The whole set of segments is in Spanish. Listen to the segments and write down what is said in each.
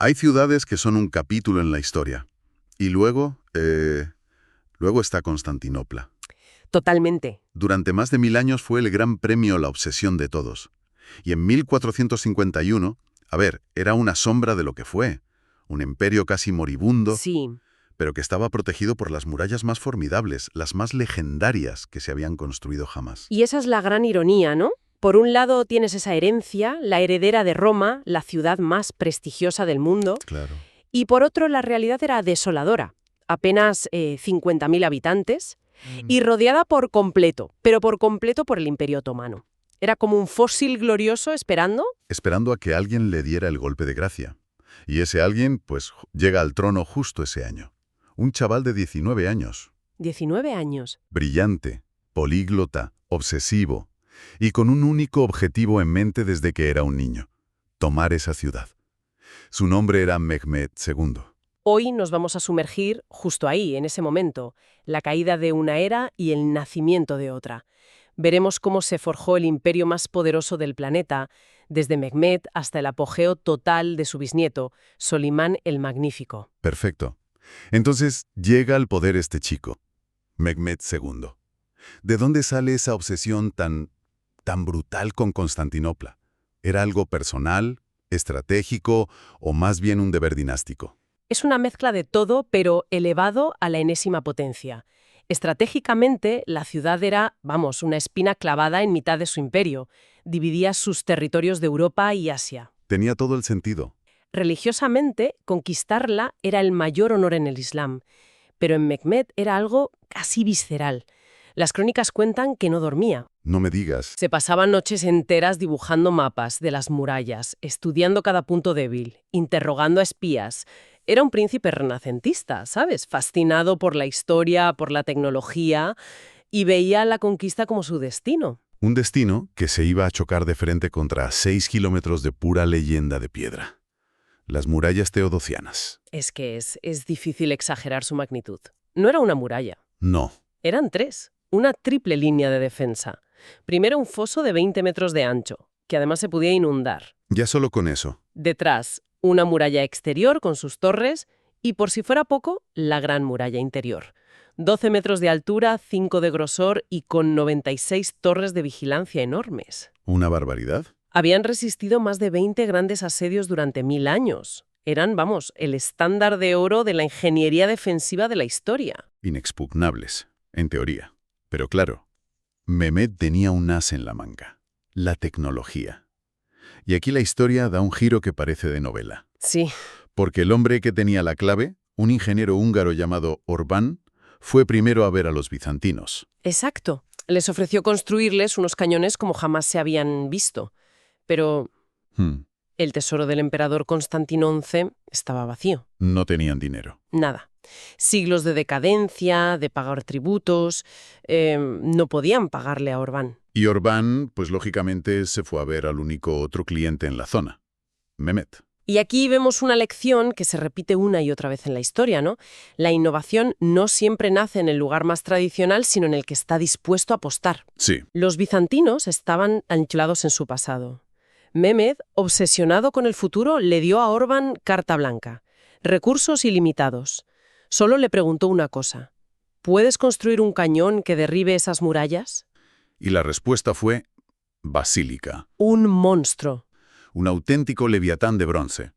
Hay ciudades que son un capítulo en la historia. Y luego está Constantinopla. Totalmente. Durante más de 1000 años fue el gran premio, la obsesión de todos. Y en 1451, era una sombra de lo que fue. Un imperio casi moribundo, Sí. pero que estaba protegido por las murallas más formidables, las más legendarias que se habían construido jamás. Y esa es la gran ironía, ¿no? Por un lado tienes esa herencia, la heredera de Roma, la ciudad más prestigiosa del mundo, Claro. y por otro la realidad era desoladora. Apenas 50.000 habitantes y rodeada por completo, pero por completo por el Imperio Otomano. Era como un fósil glorioso esperando. Esperando a que alguien le diera el golpe de gracia. Y ese alguien, pues, llega al trono justo ese año. Un chaval de 19 años. 19 años. Brillante, políglota, obsesivo, y con un único objetivo en mente desde que era un niño: tomar esa ciudad. Su nombre era Mehmed II. Hoy nos vamos a sumergir justo ahí, en ese momento, la caída de una era y el nacimiento de otra. Veremos cómo se forjó el imperio más poderoso del planeta, desde Mehmed hasta el apogeo total de su bisnieto, Solimán el Magnífico. Perfecto. Entonces llega al poder este chico, Mehmed II. ¿De dónde sale esa obsesión tan brutal con Constantinopla? ¿Era algo personal, estratégico o más bien un deber dinástico? Es una mezcla de todo, pero elevado a la enésima potencia. Estratégicamente, la ciudad era, una espina clavada en mitad de su imperio. Dividía sus territorios de Europa y Asia. Tenía todo el sentido. Religiosamente, conquistarla era el mayor honor en el Islam, pero en Mehmed era algo casi visceral. Las crónicas cuentan que no dormía. No me digas. Se pasaba noches enteras dibujando mapas de las murallas, estudiando cada punto débil, interrogando a espías. Era un príncipe renacentista, ¿sabes? Fascinado por la historia, por la tecnología, y veía la conquista como su destino. Un destino que se iba a chocar de frente contra 6 kilómetros de pura leyenda de piedra. Las murallas teodosianas. Es que es difícil exagerar su magnitud. No era una muralla. No. Eran 3. Una triple línea de defensa. Primero un foso de 20 metros de ancho, que además se podía inundar. Ya solo con eso. Detrás, una muralla exterior con sus torres y, por si fuera poco, la gran muralla interior. 12 metros de altura, 5 de grosor y con 96 torres de vigilancia enormes. ¿Una barbaridad? Habían resistido más de 20 grandes asedios durante 1000 años. Eran, el estándar de oro de la ingeniería defensiva de la historia. Inexpugnables, en teoría. Pero claro, Mehmed tenía un as en la manga: la tecnología. Y aquí la historia da un giro que parece de novela. Sí. Porque el hombre que tenía la clave, un ingeniero húngaro llamado Orbán, fue primero a ver a los bizantinos. Exacto. Les ofreció construirles unos cañones como jamás se habían visto. Pero el tesoro del emperador Constantino XI estaba vacío. No tenían dinero. Nada. Siglos de decadencia, de pagar tributos. No podían pagarle a Orbán. Y Orbán, pues lógicamente, se fue a ver al único otro cliente en la zona: Mehmed. Y aquí vemos una lección que se repite una y otra vez en la historia, ¿no? La innovación no siempre nace en el lugar más tradicional, sino en el que está dispuesto a apostar. Sí. Los bizantinos estaban anclados en su pasado. Mehmed, obsesionado con el futuro, le dio a Orbán carta blanca. Recursos ilimitados. Solo le preguntó una cosa: ¿puedes construir un cañón que derribe esas murallas? Y la respuesta fue basílica. Un monstruo. Un auténtico leviatán de bronce.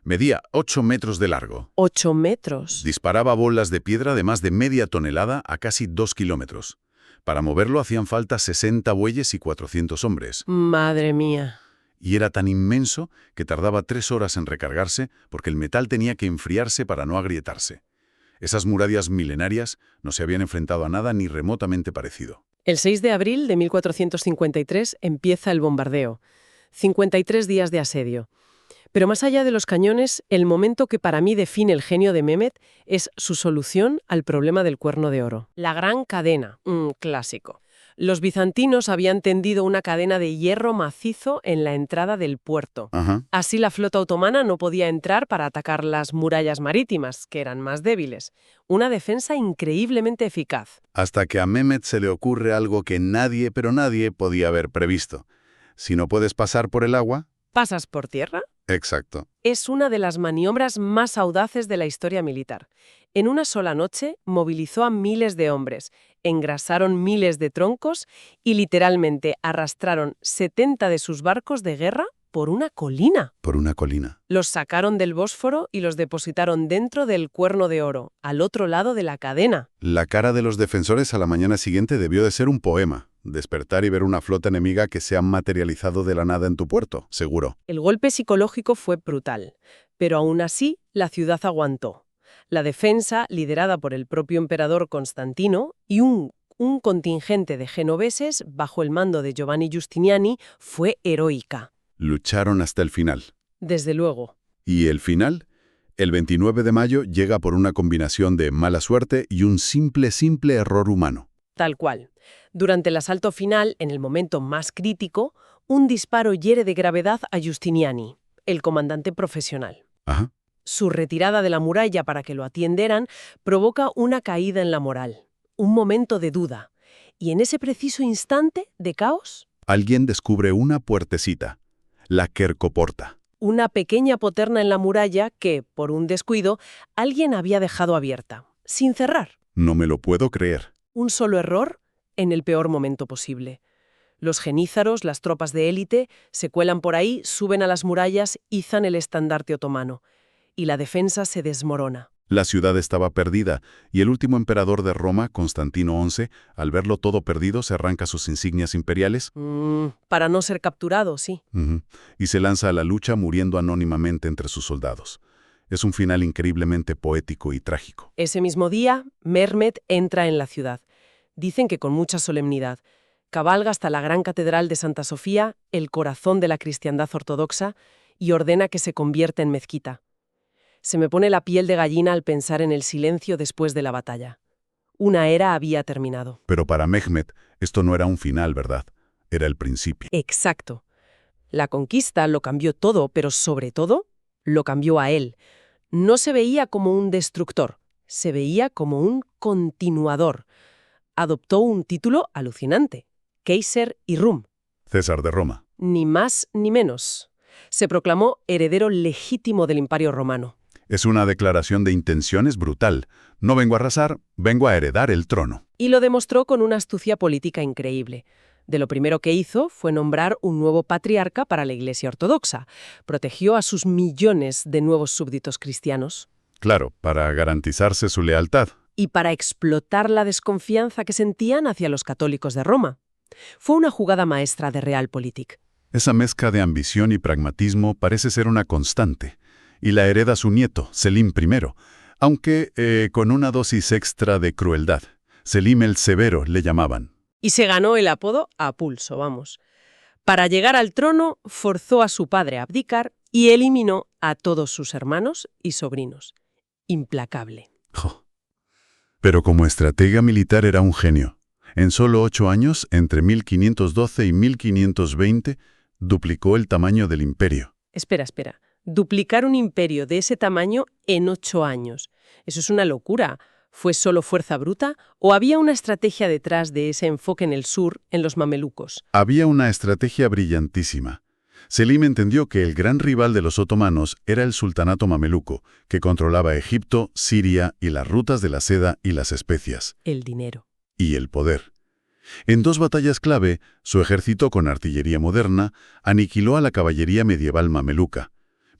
Medía 8 metros de largo. 8 metros. Disparaba bolas de piedra de más de media tonelada a casi 2 kilómetros. Para moverlo hacían falta 60 bueyes y 400 hombres. Madre mía. Y era tan inmenso que tardaba 3 horas en recargarse porque el metal tenía que enfriarse para no agrietarse. Esas murallas milenarias no se habían enfrentado a nada ni remotamente parecido. El 6 de abril de 1453 empieza el bombardeo. 53 días de asedio. Pero más allá de los cañones, el momento que para mí define el genio de Mehmed es su solución al problema del Cuerno de Oro. La Gran Cadena, un clásico. Los bizantinos habían tendido una cadena de hierro macizo en la entrada del puerto. Así la flota otomana no podía entrar para atacar las murallas marítimas, que eran más débiles. Una defensa increíblemente eficaz. Hasta que a Mehmed se le ocurre algo que nadie, pero nadie, podía haber previsto. Si no puedes pasar por el agua, ¿pasas por tierra? Exacto. Es una de las maniobras más audaces de la historia militar. En una sola noche movilizó a miles de hombres, engrasaron miles de troncos y literalmente arrastraron 70 de sus barcos de guerra por una colina. Por una colina. Los sacaron del Bósforo y los depositaron dentro del Cuerno de Oro, al otro lado de la cadena. La cara de los defensores a la mañana siguiente debió de ser un poema. Despertar y ver una flota enemiga que se ha materializado de la nada en tu puerto, seguro. El golpe psicológico fue brutal, pero aún así la ciudad aguantó. La defensa, liderada por el propio emperador Constantino y un contingente de genoveses bajo el mando de Giovanni Giustiniani, fue heroica. Lucharon hasta el final. Desde luego. ¿Y el final? El 29 de mayo llega por una combinación de mala suerte y un simple error humano. Tal cual. Durante el asalto final, en el momento más crítico, un disparo hiere de gravedad a Giustiniani, el comandante profesional. Ajá. Su retirada de la muralla para que lo atienderan provoca una caída en la moral, un momento de duda. Y en ese preciso instante de caos, Alguien descubre una puertecita, la Quercoporta. una pequeña poterna en la muralla que, por un descuido, alguien había dejado abierta, sin cerrar. No me lo puedo creer. Un solo error en el peor momento posible. Los genízaros, las tropas de élite, se cuelan por ahí, suben a las murallas, izan el estandarte otomano. Y la defensa se desmorona. La ciudad estaba perdida, y el último emperador de Roma, Constantino XI, al verlo todo perdido, se arranca sus insignias imperiales Para no ser capturado, sí. y se lanza a la lucha muriendo anónimamente entre sus soldados. Es un final increíblemente poético y trágico. Ese mismo día, Mehmed entra en la ciudad. Dicen que con mucha solemnidad. Cabalga hasta la gran catedral de Santa Sofía, el corazón de la cristiandad ortodoxa, y ordena que se convierta en mezquita. Se me pone la piel de gallina al pensar en el silencio después de la batalla. Una era había terminado. Pero para Mehmed, esto no era un final, ¿verdad? Era el principio. Exacto. La conquista lo cambió todo, pero sobre todo, lo cambió a él. No se veía como un destructor, se veía como un continuador. Adoptó un título alucinante, Kaiser y Rum. César de Roma. Ni más ni menos. Se proclamó heredero legítimo del Imperio Romano. Es una declaración de intenciones brutal. No vengo a arrasar, vengo a heredar el trono. Y lo demostró con una astucia política increíble. De lo primero que hizo fue nombrar un nuevo patriarca para la Iglesia Ortodoxa. Protegió a sus millones de nuevos súbditos cristianos. Claro, para garantizarse su lealtad. Y para explotar la desconfianza que sentían hacia los católicos de Roma. Fue una jugada maestra de Realpolitik. Esa mezcla de ambición y pragmatismo parece ser una constante. Y la hereda su nieto, Selim I, aunque con una dosis extra de crueldad. Selim el Severo le llamaban. Y se ganó el apodo a pulso, vamos. Para llegar al trono, forzó a su padre a abdicar y eliminó a todos sus hermanos y sobrinos. Implacable. Jo. Pero como estratega militar era un genio. En solo 8 años, entre 1512 y 1520, duplicó el tamaño del imperio. Espera. Duplicar un imperio de ese tamaño en 8 años. Eso es una locura. ¿Fue solo fuerza bruta o había una estrategia detrás de ese enfoque en el sur, en los mamelucos? Había una estrategia brillantísima. Selim entendió que el gran rival de los otomanos era el sultanato mameluco, que controlaba Egipto, Siria y las rutas de la seda y las especias. El dinero. Y el poder. En 2 batallas clave, su ejército con artillería moderna aniquiló a la caballería medieval mameluca.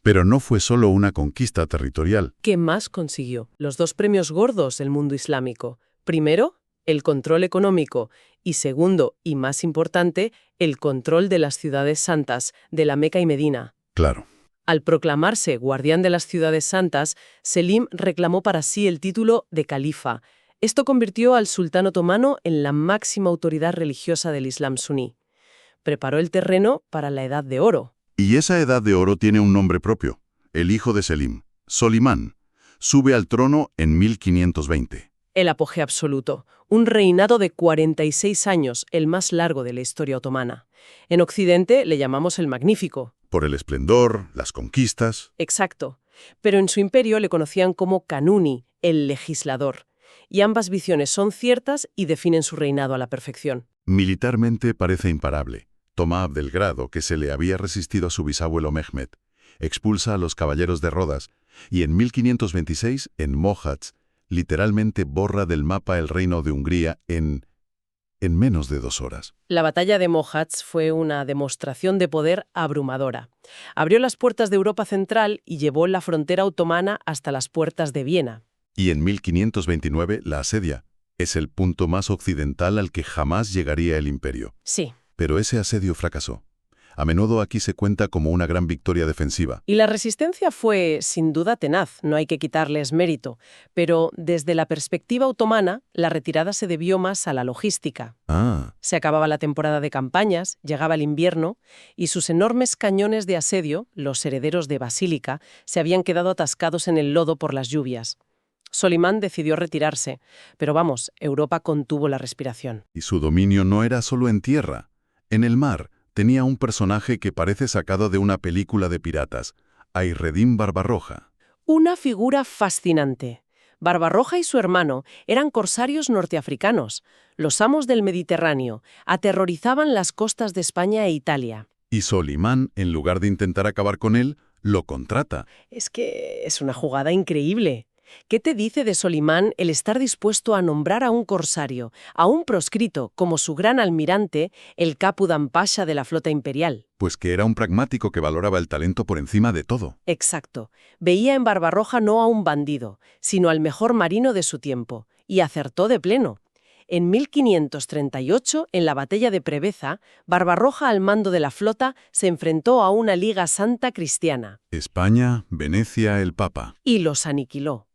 Pero no fue solo una conquista territorial. ¿Qué más consiguió? Los 2 premios gordos del mundo islámico. Primero, el control económico. Y segundo, y más importante, el control de las ciudades santas, de la Meca y Medina. Claro. Al proclamarse guardián de las ciudades santas, Selim reclamó para sí el título de califa. Esto convirtió al sultán otomano en la máxima autoridad religiosa del Islam suní. Preparó el terreno para la Edad de Oro. Y esa Edad de Oro tiene un nombre propio. El hijo de Selim, Solimán, sube al trono en 1520. El apogeo absoluto. Un reinado de 46 años, el más largo de la historia otomana. En Occidente le llamamos el Magnífico. Por el esplendor, las conquistas. Exacto. Pero en su imperio le conocían como Kanuni, el legislador. Y ambas visiones son ciertas y definen su reinado a la perfección. Militarmente parece imparable. Toma Abdelgrado, que se le había resistido a su bisabuelo Mehmed. expulsa a los caballeros de Rodas y en 1526, en Mohács, literalmente borra del mapa el reino de Hungría en menos de 2 horas. La batalla de Mohács fue una demostración de poder abrumadora. Abrió las puertas de Europa Central y llevó la frontera otomana hasta las puertas de Viena. Y en 1529 la asedia. Es el punto más occidental al que jamás llegaría el imperio. Sí. Pero ese asedio fracasó. A menudo aquí se cuenta como una gran victoria defensiva. Y la resistencia fue, sin duda, tenaz, no hay que quitarles mérito. Pero desde la perspectiva otomana, la retirada se debió más a la logística. Ah, Se acababa la temporada de campañas, llegaba el invierno, y sus enormes cañones de asedio, los herederos de Basílica, se habían quedado atascados en el lodo por las lluvias. Solimán decidió retirarse, pero vamos, Europa contuvo la respiración. y su dominio no era solo en tierra. En el mar tenía un personaje que parece sacado de una película de piratas, Hayreddin Barbarroja. Una figura fascinante. Barbarroja y su hermano eran corsarios norteafricanos. Los amos del Mediterráneo aterrorizaban las costas de España e Italia. Y Solimán, en lugar de intentar acabar con él, lo contrata. Es que es una jugada increíble. ¿Qué te dice de Solimán el estar dispuesto a nombrar a un corsario, a un proscrito, como su gran almirante, el Capudan Pasha de la flota imperial? Pues que era un pragmático que valoraba el talento por encima de todo. Exacto. Veía en Barbarroja no a un bandido, sino al mejor marino de su tiempo, y acertó de pleno. En 1538, en la batalla de Preveza, Barbarroja al mando de la flota se enfrentó a una Liga Santa cristiana. España, Venecia, el Papa. Y los aniquiló.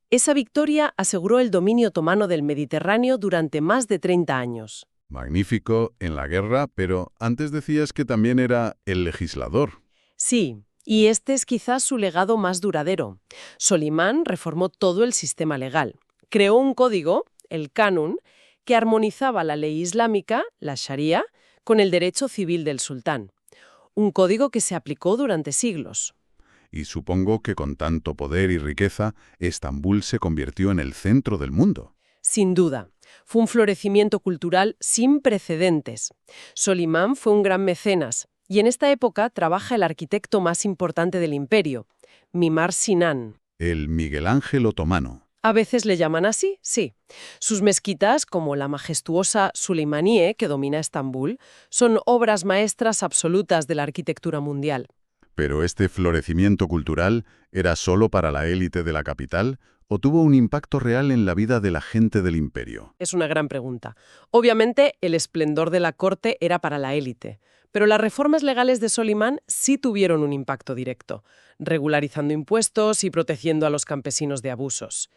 Esa victoria aseguró el dominio otomano del Mediterráneo durante más de 30 años. Magnífico en la guerra, pero antes decías que también era el legislador. Sí, y este es quizás su legado más duradero. Solimán reformó todo el sistema legal. Creó un código, el Qanun, que armonizaba la ley islámica, la Sharia, con el derecho civil del sultán. Un código que se aplicó durante siglos. Y supongo que con tanto poder y riqueza, Estambul se convirtió en el centro del mundo. Sin duda, fue un florecimiento cultural sin precedentes. Solimán fue un gran mecenas, y en esta época trabaja el arquitecto más importante del imperio, Mimar Sinan. El Miguel Ángel otomano. A veces le llaman así, sí. Sus mezquitas, como la majestuosa Suleimaniye, que domina Estambul, son obras maestras absolutas de la arquitectura mundial. Pero este florecimiento cultural ¿era solo para la élite de la capital o tuvo un impacto real en la vida de la gente del imperio? Es una gran pregunta. Obviamente, el esplendor de la corte era para la élite, pero las reformas legales de Solimán sí tuvieron un impacto directo, regularizando impuestos y protegiendo a los campesinos de abusos.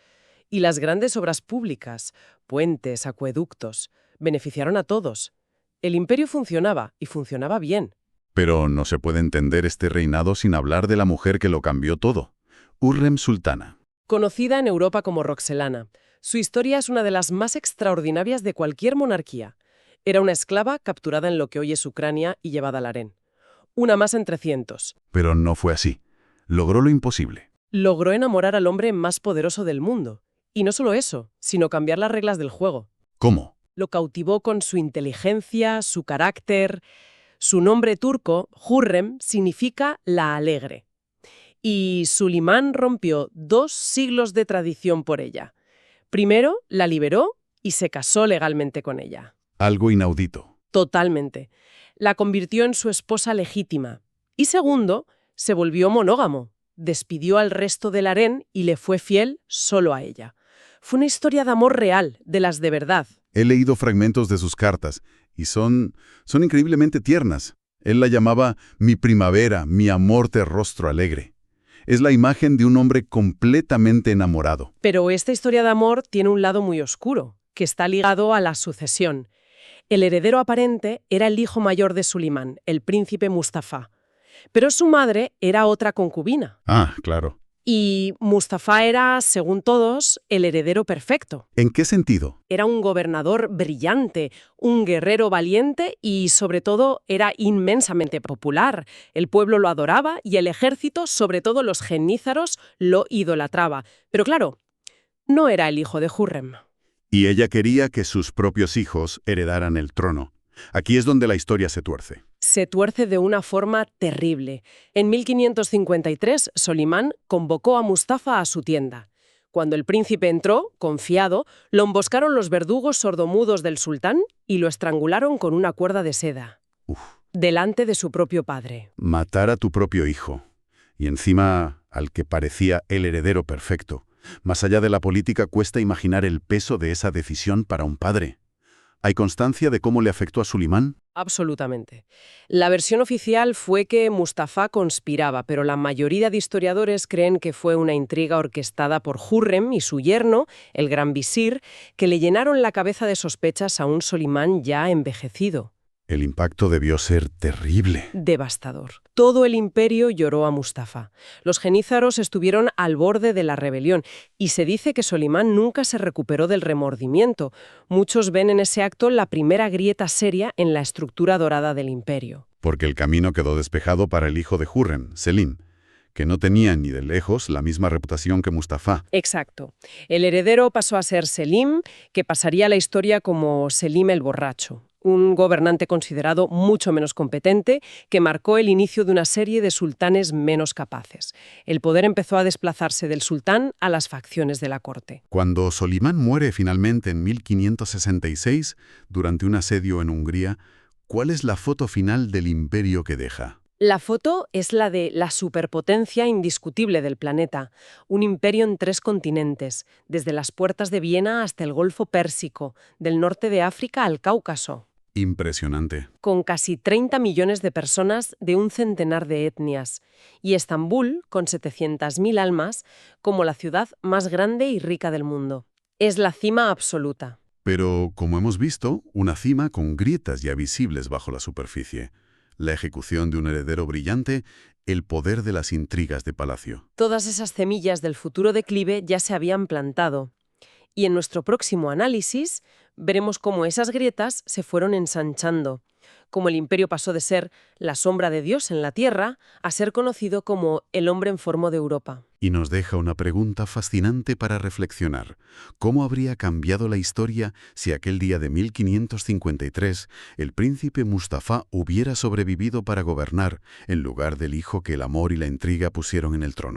Y las grandes obras públicas, puentes, acueductos, beneficiaron a todos. El imperio funcionaba, y funcionaba bien. Pero no se puede entender este reinado sin hablar de la mujer que lo cambió todo, Hürrem Sultana. Conocida en Europa como Roxelana, su historia es una de las más extraordinarias de cualquier monarquía. Era una esclava capturada en lo que hoy es Ucrania y llevada al harén. Una más entre cientos. Pero no fue así. Logró lo imposible. Logró enamorar al hombre más poderoso del mundo. Y no solo eso, sino cambiar las reglas del juego. ¿Cómo? Lo cautivó con su inteligencia, su carácter. Su nombre turco, Hürrem, significa la alegre. Y Sulimán rompió 2 siglos de tradición por ella. Primero, la liberó y se casó legalmente con ella. Algo inaudito. Totalmente. La convirtió en su esposa legítima. Y segundo, se volvió monógamo. Despidió al resto del harén y le fue fiel solo a ella. Fue una historia de amor real, de las de verdad. He leído fragmentos de sus cartas y son increíblemente tiernas. Él la llamaba mi primavera, mi amor de rostro alegre. Es la imagen de un hombre completamente enamorado. Pero esta historia de amor tiene un lado muy oscuro, que está ligado a la sucesión. El heredero aparente era el hijo mayor de Sulimán, el príncipe Mustafa. Pero su madre era otra concubina. Ah, claro. Y Mustafa era, según todos, el heredero perfecto. ¿En qué sentido? Era un gobernador brillante, un guerrero valiente y, sobre todo, era inmensamente popular. El pueblo lo adoraba y el ejército, sobre todo los genízaros, lo idolatraba. Pero claro, no era el hijo de Hürrem. Y ella quería que sus propios hijos heredaran el trono. Aquí es donde la historia se tuerce. se tuerce de una forma terrible. En 1553, Solimán convocó a Mustafa a su tienda. Cuando el príncipe entró, confiado, lo emboscaron los verdugos sordomudos del sultán y lo estrangularon con una cuerda de seda, Uf, delante de su propio padre. matar a tu propio hijo. Y encima al que parecía el heredero perfecto. Más allá de la política, cuesta imaginar el peso de esa decisión para un padre. ¿Hay constancia de cómo le afectó a Sulimán? Absolutamente. La versión oficial fue que Mustafa conspiraba, pero la mayoría de historiadores creen que fue una intriga orquestada por Hurrem y su yerno, el gran visir, que le llenaron la cabeza de sospechas a un Solimán ya envejecido. El impacto debió ser terrible. Devastador. Todo el imperio lloró a Mustafa. Los genízaros estuvieron al borde de la rebelión y se dice que Solimán nunca se recuperó del remordimiento. Muchos ven en ese acto la primera grieta seria en la estructura dorada del imperio. Porque el camino quedó despejado para el hijo de Hurrem, Selim, que no tenía ni de lejos la misma reputación que Mustafa. Exacto. El heredero pasó a ser Selim, que pasaría a la historia como Selim el Borracho, un gobernante considerado mucho menos competente que marcó el inicio de una serie de sultanes menos capaces. El poder empezó a desplazarse del sultán a las facciones de la corte. Cuando Solimán muere finalmente en 1566, durante un asedio en Hungría, ¿cuál es la foto final del imperio que deja? La foto es la de la superpotencia indiscutible del planeta, un imperio en 3 continentes, desde las puertas de Viena hasta el Golfo Pérsico, del norte de África al Cáucaso, Impresionante. con casi 30 millones de personas de un centenar de etnias, y Estambul, con 700.000 almas, como la ciudad más grande y rica del mundo. Es la cima absoluta. Pero, como hemos visto, una cima con grietas ya visibles bajo la superficie. La ejecución de un heredero brillante, el poder de las intrigas de palacio. Todas esas semillas del futuro declive ya se habían plantado. Y en nuestro próximo análisis veremos cómo esas grietas se fueron ensanchando, cómo el imperio pasó de ser la sombra de Dios en la tierra a ser conocido como el hombre en forma de Europa. Y nos deja una pregunta fascinante para reflexionar. ¿Cómo habría cambiado la historia si aquel día de 1553 el príncipe Mustafa hubiera sobrevivido para gobernar en lugar del hijo que el amor y la intriga pusieron en el trono?